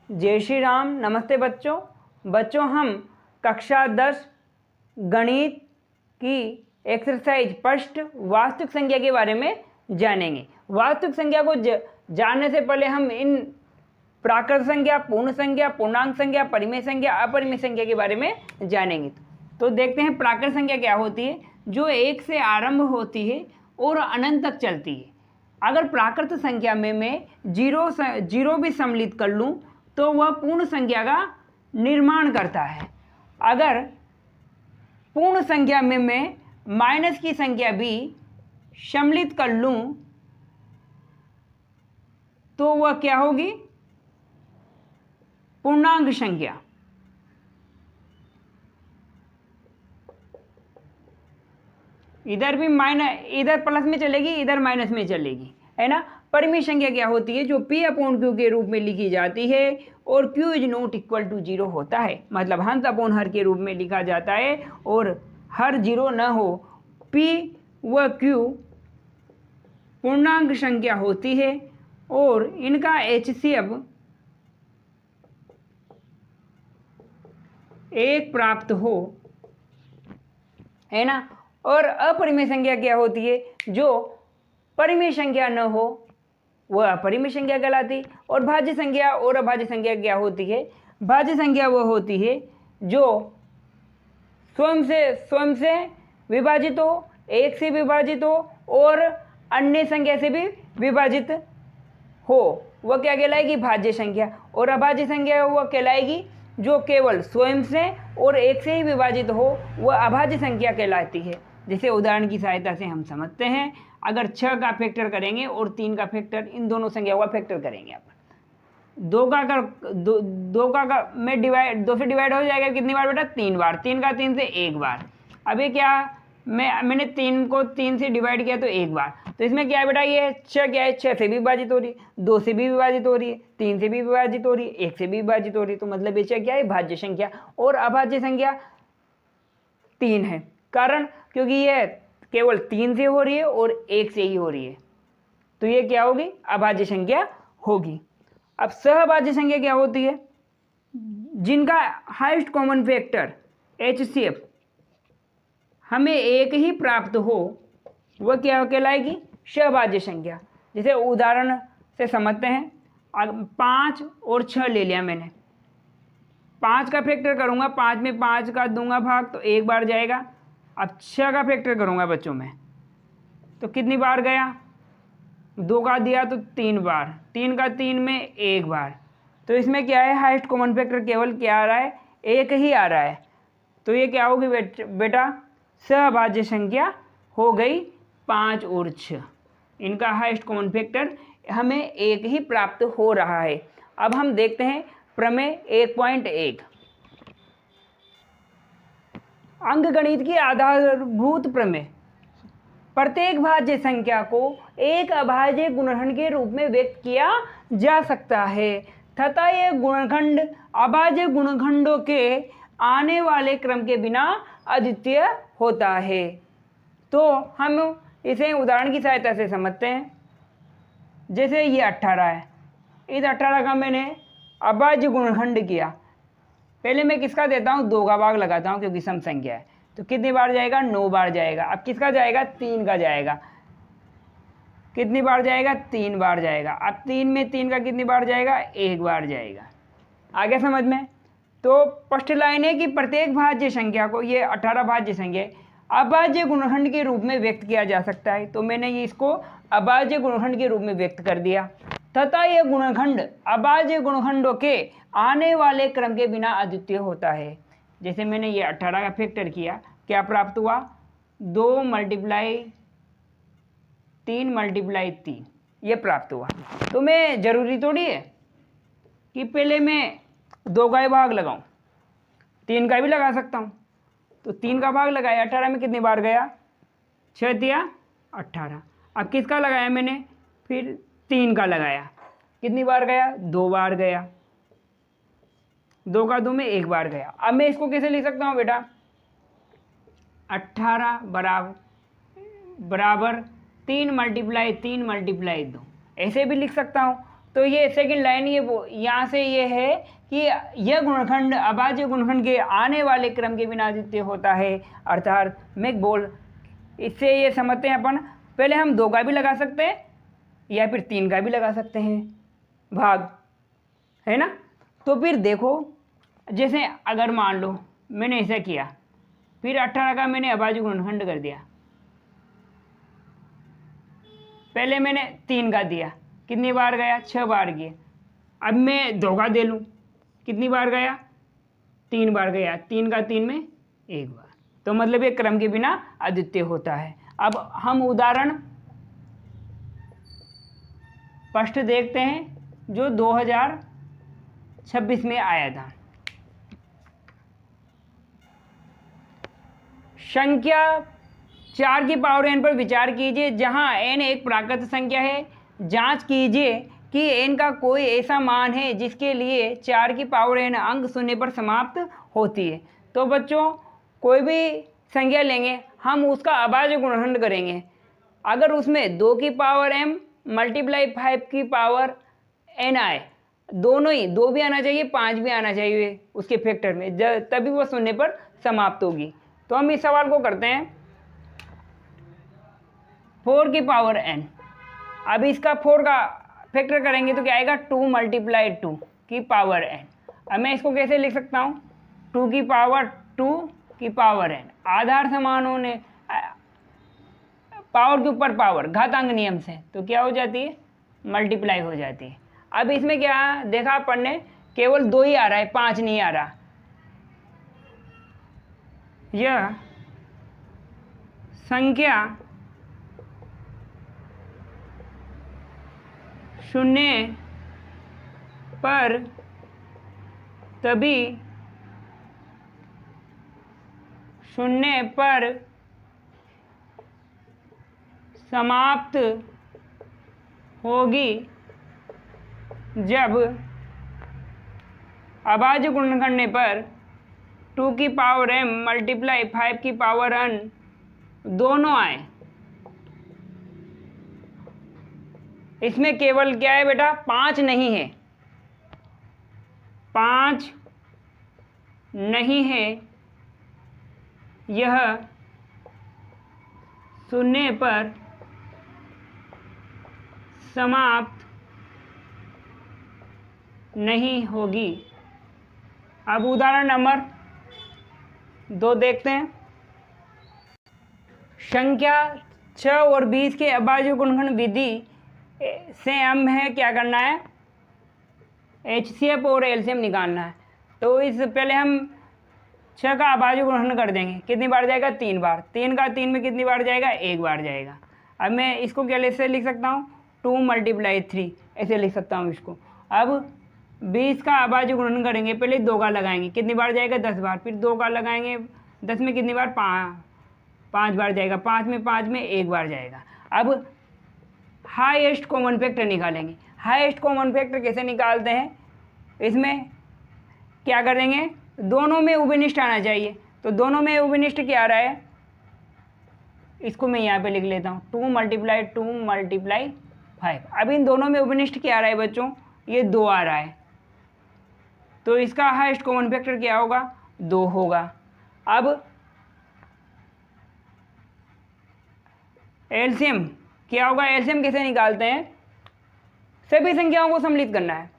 जय श्री राम। नमस्ते बच्चों हम कक्षा 10 गणित की एक्सरसाइज फर्स्ट वास्तविक संख्या के बारे में जानेंगे। वास्तविक संख्या को जानने से पहले हम इन प्राकृत संख्या, पूर्ण संख्या, पूर्णांक संख्या, परिमेय संख्या, अपरिमेय संख्या के बारे में जानेंगे। तो देखते हैं प्राकृत संख्या क्या होती है, जो 1 से आरंभ होती है और अनंत तक चलती है। अगर प्राकृत संख्या में मैं जीरो भी सम्मिलित कर लूँ तो वह पूर्ण संख्या का निर्माण करता है। अगर पूर्ण संख्या में मैं माइनस की संख्या भी सम्मिलित कर लूँ तो वह क्या होगी, पूर्णांक संख्या। इधर भी माइनस, इधर प्लस में चलेगी, इधर माइनस में चलेगी, है ना। परिमेय संख्या क्या होती है, जो P अपॉन Q के रूप में लिखी जाती है और Q is not equal to 0 होता है। मतलब हंस अपॉन हर के रूप में लिखा जाता है और हर 0 न हो। P व Q पूर्णांक संख्या होती है और इनका HCF 1 प्राप्त हो, है ना। और अपरिमेय संख्या क्या होती है, जो परिमेय संख्या न हो वह अपरिमेय संख्या कहलाती। और भाज्य संख्या और अभाज्य संख्या क्या होती है, भाज्य संख्या वह होती है जो स्वयं से विभाजित हो, 1 से विभाजित हो और अन्य संख्या से भी विभाजित हो, वह क्या कहलाएगी, भाज्य संख्या। और अभाज्य संख्या वह कहलाएगी जो केवल स्वयं से और 1 से ही विभाजित हो, वह अभाज्य संख्या कहलाती है। जैसे उदाहरण की सहायता से हम समझते हैं, अगर 6 का फैक्टर करेंगे और 3 का फैक्टर, इन दोनों संख्याओं का फैक्टर करेंगे अपन, 2 से डिवाइड हो जाएगा कितनी बार बेटा, 3 बार। 3 का 3 से 1 बार। अभी क्या, मैंने 3 को 3 से डिवाइड किया तो 1 बार। तो इसमें क्या है बेटा, ये 6 क्या है, 6 से भी विभाजित हो रही है, 2 से भी विभाजित हो रही है, 3 से भी विभाजित हो रही है, 1 से भी विभाजित हो रही है। तो मतलब ये 6 क्या है, भाज्य संख्या। और अभाज्य संख्या 3 है, कारण क्योंकि ये केवल 3 से हो रही है और 1 से ही हो रही है, तो ये क्या होगी, अभाज्य संख्या होगी। अब सहभाज्य संख्या क्या होती है, जिनका हाईएस्ट कॉमन फैक्टर HCF हमें 1 ही प्राप्त हो, वह क्या कहलाएगी, सहभाज्य संख्या। जैसे उदाहरण से समझते हैं, 5 और 6 ले लिया मैंने, 5 का फैक्टर करूंगा, 5 में 5 का दूंगा भाग तो 1 बार जाएगा। अब 6 का फैक्टर करूंगा बच्चों में तो कितनी बार गया, 2 का दिया तो 3 बार, 3 का 3 में 1 बार। तो इसमें क्या है, हाईएस्ट कॉमन फैक्टर केवल क्या आ रहा है, 1 ही आ रहा है। तो ये क्या होगी बेटा, सहभाज्य संख्या हो गई 5 और 6। इनका हाईएस्ट कॉमन फैक्टर हमें 1 ही प्राप्त हो रहा है। अब हम देखते हैं प्रमेय 1.1, अंकगणित की आधारभूत प्रमेय। प्रत्येक भाज्य संख्या को एक अभाज्य गुणनखंड के रूप में व्यक्त किया जा सकता है तथा यह गुणनखंड अभाज्य गुणनखंडों के आने वाले क्रम के बिना अद्वितीय होता है। तो हम इसे उदाहरण की सहायता से समझते हैं। जैसे ये 18 है, इस 18 का मैंने अभाज्य गुणनखंड किया। पहले मैं किसका देता हूँ, 2 का भाग लगाता हूँ क्योंकि सम संख्या है। तो कितनी बार जाएगा, 9 बार जाएगा। अब किसका जाएगा, 3 का जाएगा। कितनी बार जाएगा, 3 बार जाएगा। अब 3 में 3 का कितनी बार जाएगा, 1 बार जाएगा। आगे समझ में। तो फर्स्ट लाइन है कि प्रत्येक भाज्य संख्या को, ये 18 भाज्य संख्या अभाज्य गुणनखंड के रूप में व्यक्त किया जा सकता है। तो मैंने ये इसको अभाज्य गुणनखंड के रूप में व्यक्त कर दिया तथा यह गुणनखंड अभाज्य गुणनखंडों के आने वाले क्रम के बिना अद्वितीय होता है। जैसे मैंने ये 18 का फैक्टर किया, क्या प्राप्त हुआ, 2 × 3 × 3, ये प्राप्त हुआ। तो मैं जरूरी थोड़ी है कि पहले मैं 2 का ही भाग लगाऊं, 3 का भी लगा सकता हूं। तो 3 का भाग लगाया, 18 में कितनी बार गया, 6 दिया 18। अब किसका लगाया मैंने, फिर 3 का लगाया, कितनी बार गया, 2 बार गया। 2 का 2 में 1 बार गया। अब मैं इसको कैसे लिख सकता हूँ बेटा, 18 बराबर 3 × 3 × 2, ऐसे भी लिख सकता हूँ। तो ये सेकंड लाइन ये वो यहाँ से ये है कि यह गुणनखंड अभाज्य गुणनखंड के आने वाले क्रम के बिना अद्वितीय होता है। अर्थात मैं बोल इससे ये समझते हैं अपन, पहले हम 2 का भी लगा सकते हैं या फिर 3 का भी लगा सकते हैं भाग, है ना। तो फिर देखो, जैसे अगर मान लो मैंने ऐसा किया, फिर 18 का मैंने अभाज्य गुणनखंड कर दिया, पहले मैंने 3 का दिया, कितनी बार गया, 6 बार गया। अब मैं 2 का दे लूँ, कितनी बार गया, 3 बार गया, 3 का 3 में 1 बार। तो मतलब ये क्रम के बिना अद्वितीय होता है। अब हम उदाहरण फर्स्ट देखते हैं जो 2026 में आया था। संख्या 4 की पावर n पर विचार कीजिए जहां n एक प्राकृत संख्या है। जांच कीजिए कि n का कोई ऐसा मान है जिसके लिए 4 की पावर n अंक शून्य पर समाप्त होती है। तो बच्चों कोई भी संख्या लेंगे, हम उसका अभाज्य गुणनखंड करेंगे। अगर उसमें 2 की पावर m मल्टीप्लाई 5 की पावर n आए, दोनों ही 2 भी आना चाहिए 5 भी आना चाहिए उसके फैक्टर में, तभी वो शून्य पर समाप्त होगी। तो हम इस सवाल को करते हैं 4 की पावर n। अब इसका 4 का फैक्टर करेंगे तो क्या आएगा, 2 मल्टीप्लाई 2 की पावर n। अब मैं इसको कैसे लिख सकता हूँ, 2 की पावर 2 की पावर n, आधार समान होने पावर के ऊपर पावर घातांक नियम से, तो क्या हो जाती है, मल्टीप्लाई हो जाती है। अब इसमें क्या देखा अपन ने, केवल 2 ही आ रहा है, 5 नहीं आ रहा। यह संख्या शून्य पर तभी शून्य पर समाप्त होगी जब अभाज्य गुणन करने पर 2 की पावर m मल्टीप्लाई 5 की पावर n दोनों आए। इसमें केवल क्या है बेटा, 5 नहीं है, 5 नहीं है, यह शून्य पर समाप्त नहीं होगी। अब उदाहरण नंबर 2 देखते हैं। संख्या 6 और 20 के अभाज्य गुणनखंड विधि से हम है क्या करना है, HCF और LCM निकालना है। तो इस पहले हम 6 का अभाज्य गुणनखंड कर देंगे, कितनी बार जाएगा, 3 बार। 3 का 3 में कितनी बार जाएगा, 1 बार जाएगा। अब मैं इसको क्या ऐसे लिख सकता हूँ, 2 मल्टीप्लाई 3 ऐसे लिख सकता हूँ इसको। अब 20 का अभाज्य गुणनखंड करेंगे, पहले 2 का लगाएंगे, कितनी बार जाएगा, 10 बार। फिर 2 का लगाएंगे, 10 में कितनी बार, 5 बार जाएगा। 5 में 1 बार जाएगा। अब हाईएस्ट कॉमन फैक्टर निकालेंगे। हाईएस्ट कॉमन फैक्टर कैसे निकालते हैं, इसमें क्या करेंगे, दोनों में उभयनिष्ठ आना चाहिए। तो दोनों में उभयनिष्ठ क्या आ रहा है, इसको मैं यहाँ पे लिख लेता हूँ, 2 मल्टीप्लाई 5। अब इन दोनों में उभयनिष्ठ क्या आ रहा है बच्चों, ये 2 आ रहा है। तो इसका हाईएस्ट कॉमन फैक्टर क्या होगा, 2 होगा। अब एलसीएम क्या होगा, एलसीएम कैसे निकालते हैं, सभी संख्याओं को सम्मिलित करना है।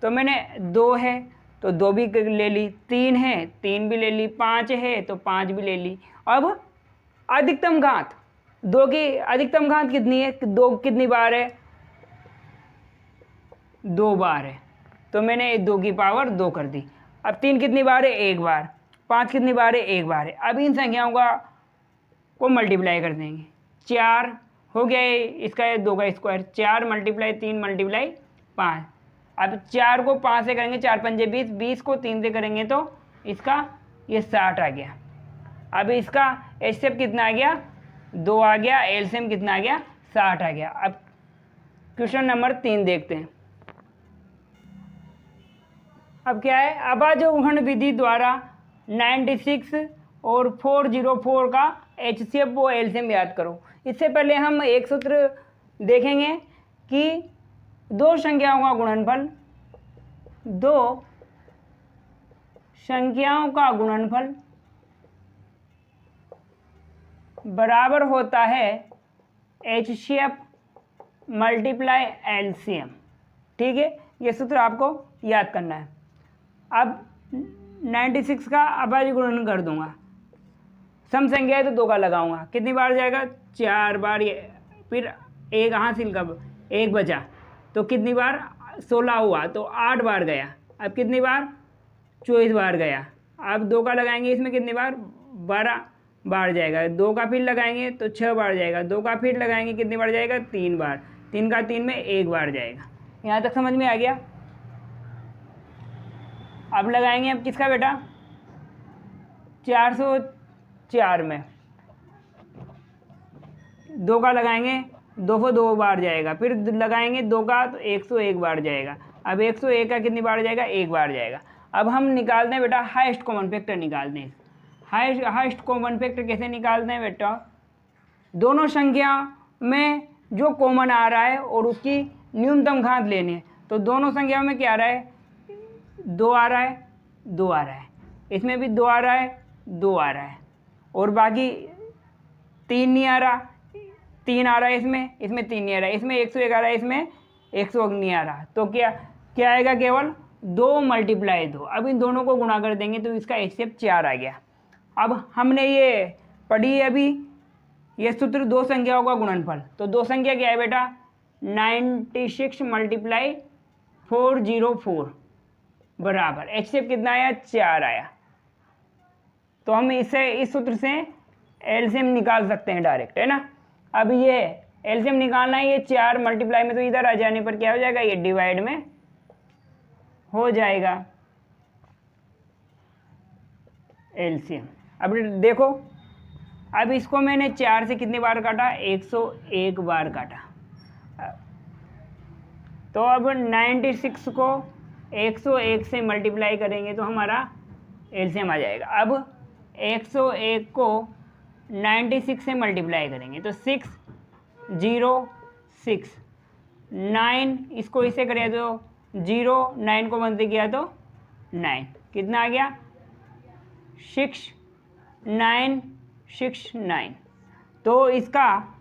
तो मैंने 2 है तो 2 भी ले ली, 3 है 3 भी ले ली, 5 है तो 5 भी ले ली। अब अधिकतम घात, 2 की अधिकतम घात कितनी है, 2 कितनी बार है, 2 बार है। तो मैंने 2 की पावर 2 कर दी। अब 3 कितनी बार है, 1 बार। 5 कितनी बार है, 1 बार है। अब इन संख्याओं को मल्टीप्लाई कर देंगे, 4 हो गया है, इसका है 2 का स्क्वायर, 4 मल्टीप्लाई 3 मल्टीप्लाई 5। अब 4 को 5 से करेंगे, 4 पंजे 20, 20 को 3 से करेंगे तो इसका ये 60 आ गया। अब इसका एचसीएफ कितना आ गया, 2 आ गया, एलसीएम कितना आ गया, 60 आ गया। अब क्वेश्चन नंबर 3 देखते हैं। अब क्या है, अभाज्य गुणनखंड विधि द्वारा 96 और 404 का एचसीएफ व एलसीएम याद करो। इससे पहले हम एक सूत्र देखेंगे कि दो संख्याओं का गुणनफल, दो संख्याओं का गुणनफल बराबर होता है HCF मल्टीप्लाई LCM। ठीक है, ये सूत्र आपको याद करना है। अब 96 का अभाज्य गुणन कर दूंगा, सम संख्या है तो 2 का लगाऊंगा, कितनी बार जाएगा? 4 बार। ये फिर एक हासिल का एक बचा तो कितनी बार? 16 हुआ तो 8 बार गया। अब कितनी बार? 24 बार गया। अब 2 का लगाएंगे इसमें कितनी बार? 12 बार जाएगा। 2 का फिर लगाएंगे तो 6 बार जाएगा। 2 का फिर लगाएंगे कितनी बार जाएगा? 3 बार। 3 का 3 में 1 बार जाएगा। यहाँ तक समझ में आ गया? अब लगाएंगे अब किसका बेटा? 404 में 2 का लगाएंगे, 202 बार जाएगा। फिर लगाएंगे 2 का तो 101 बार जाएगा। अब 101 का कितनी बार जाएगा? 1 बार जाएगा। अब हम निकालते हैं बेटा हाईएस्ट कॉमन फैक्टर निकालते हैं। हाईएस्ट कॉमन फैक्टर कैसे निकालते हैं बेटा? दोनों संख्या में जो कॉमन आ रहा है और उसकी न्यूनतम घात लेनी है। तो दोनों संख्याओं में क्या आ रहा है? 2 आ रहा है, 2 आ रहा है, इसमें भी 2 आ रहा है, 2 आ रहा है, और बाकी 3 नहीं आ रहा, 3 आ रहा है इसमें, इसमें 3 नहीं आ रहा है, इसमें 101 आ रहा है, इसमें 101 नहीं आ रहा। तो क्या क्या आएगा? केवल 2 मल्टीप्लाई 2। अब इन दोनों को गुणा कर देंगे तो इसका HCF 4 आ गया। अब हमने ये पढ़ी है अभी ये सूत्र, दो संख्याओं का गुणनफल। तो दो संख्या क्या है बेटा? 96 मल्टीप्लाई 404 बराबर HCF कितना आया? 4 आया। तो हम इस सूत्र से एलसीएम निकाल सकते हैं डायरेक्ट, है ना। अब ये एलसीएम निकालना है, ये 4 मल्टीप्लाई में तो इधर आ जाने पर क्या हो जाएगा? ये डिवाइड में हो जाएगा एलसीएम। अब देखो, अब इसको मैंने 4 से कितनी बार काटा? 101 बार काटा। तो अब 96 को 101 से मल्टीप्लाई करेंगे तो हमारा एलसीएम आ जाएगा। अब 101 को 96 से मल्टीप्लाई करेंगे तो 6 0 6 9, इसको इससे करें तो 0, 9 को बनते किया तो 9, कितना आ गया? 6 9 6 9। तो इसका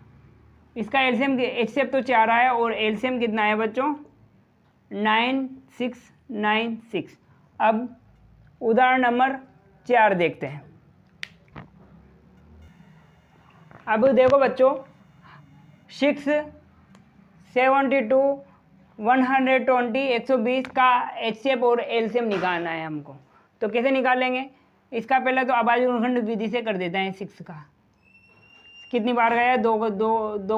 एलसीएम HCF तो 4 आया और एलसीएम कितना है बच्चों? 9696। अब उदाहरण नंबर 4 देखते हैं। अब देखो बच्चों, 6 72 120 120 का HCF और एलसीएम निकालना है हमको। तो कैसे निकालेंगे? इसका पहले तो अभाज्य गुणनखंड विधि से कर देते हैं। 6 का कितनी बार गया? 2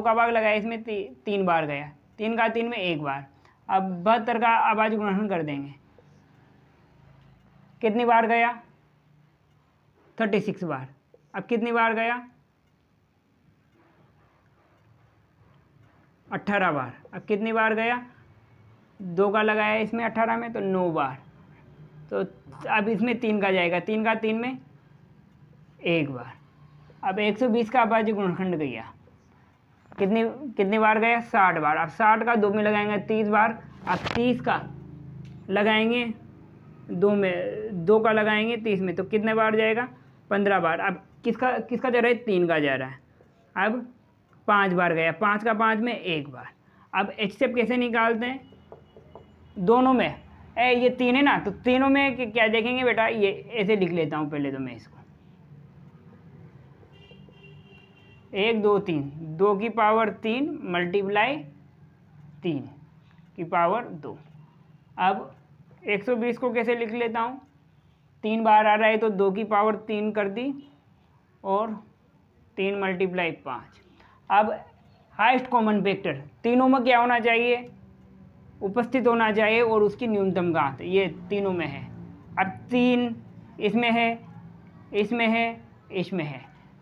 का भाग लगाया, इसमें 3 बार गया। 3 का 3 में 1 बार। अब 72 का अभाज्य गुणनखंड कर देंगे, कितनी बार गया? 36 बार। अब कितनी बार गया? 18 बार। अब कितनी बार गया? 2 का लगाया इसमें 18 में तो 9 बार। तो अब इसमें 3 का जाएगा, 3 का 3 में 1 बार। अब 120 का अभाज्य गुणनखंड गया, कितनी बार गया? 60 बार। अब 60 का 2 में लगाएंगे 30 बार। अब 30 का लगाएंगे 2 का लगाएंगे 30 में तो कितने बार जाएगा? 15 बार। अब किसका जा रहा है? 3 का जा रहा है। अब 5 बार गया, 5 का 5 में 1 बार। अब HCF कैसे निकालते हैं? दोनों में ये 3 है ना, तो तीनों में क्या देखेंगे बेटा? ये ऐसे लिख लेता हूँ पहले तो मैं इसको, 1 2 3, 2 की पावर 3 मल्टीप्लाई 3 की पावर 2। अब 120 को कैसे लिख लेता हूँ? 3 बार आ रहा है तो 2 की पावर 3 कर दी और 3 मल्टीप्लाई 5। अब हाईएस्ट कॉमन फैक्टर तीनों में क्या होना चाहिए? उपस्थित होना चाहिए और उसकी न्यूनतम घात ये तीनों में है। अब 3 इसमें है, इसमें है, इसमें है,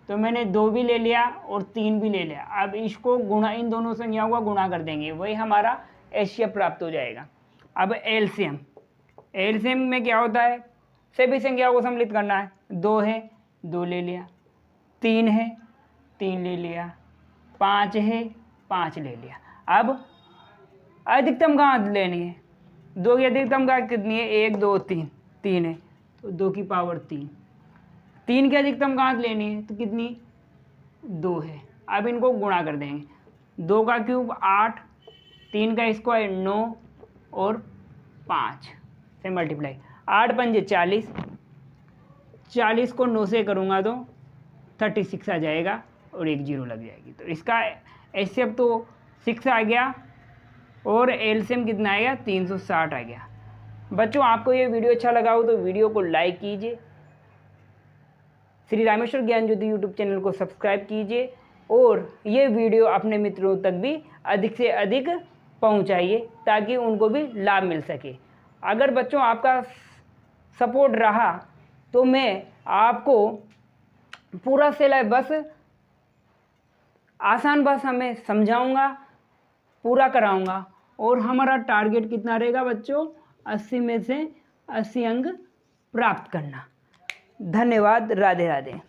तो मैंने 2 भी ले लिया और 3 भी ले लिया। अब इसको गुणा, इन दोनों संख्याओं का गुणा कर देंगे, वही हमारा HCF प्राप्त हो जाएगा। अब एलसीएम में क्या होता है? सभी संख्याओं को सम्मिलित करना है। 2 है, 2 ले लिया, 3 है, 3 ले लिया, 5 है, 5 ले लिया। अधिकतम घात लेनी है। 2 की अधिकतम घात कितनी है? 1 2 3, 3 है तो 2 की पावर 3। 3 की अधिकतम घात लेनी है तो कितनी? 2 है। अब इनको गुणा कर देंगे। 2 का क्यूब 8, 3 का स्क्वायर 9 और 5 से मल्टीप्लाई। 8 पंजे 40, 40 को 9 से करूँगा तो 36 आ जाएगा और एक जीरो लग जाएगी। तो इसका एचसीएफ तो 6 आ गया और एलसीएम कितना आएगा? 360 आ गया। बच्चों आपको ये वीडियो अच्छा लगा हो तो वीडियो को लाइक कीजिए, श्री रामेश्वर ज्ञान ज्योति यूट्यूब चैनल को सब्सक्राइब कीजिए और ये वीडियो अपने मित्रों तक भी अधिक से अधिक पहुंचाइए ताकि उनको भी लाभ मिल सके। अगर बच्चों आपका सपोर्ट रहा तो मैं आपको पूरा सिलेबस आसान भाषा में समझाऊंगा, पूरा कराऊंगा और हमारा टारगेट कितना रहेगा बच्चों? 80 में से 80 अंक प्राप्त करना। धन्यवाद। राधे राधे।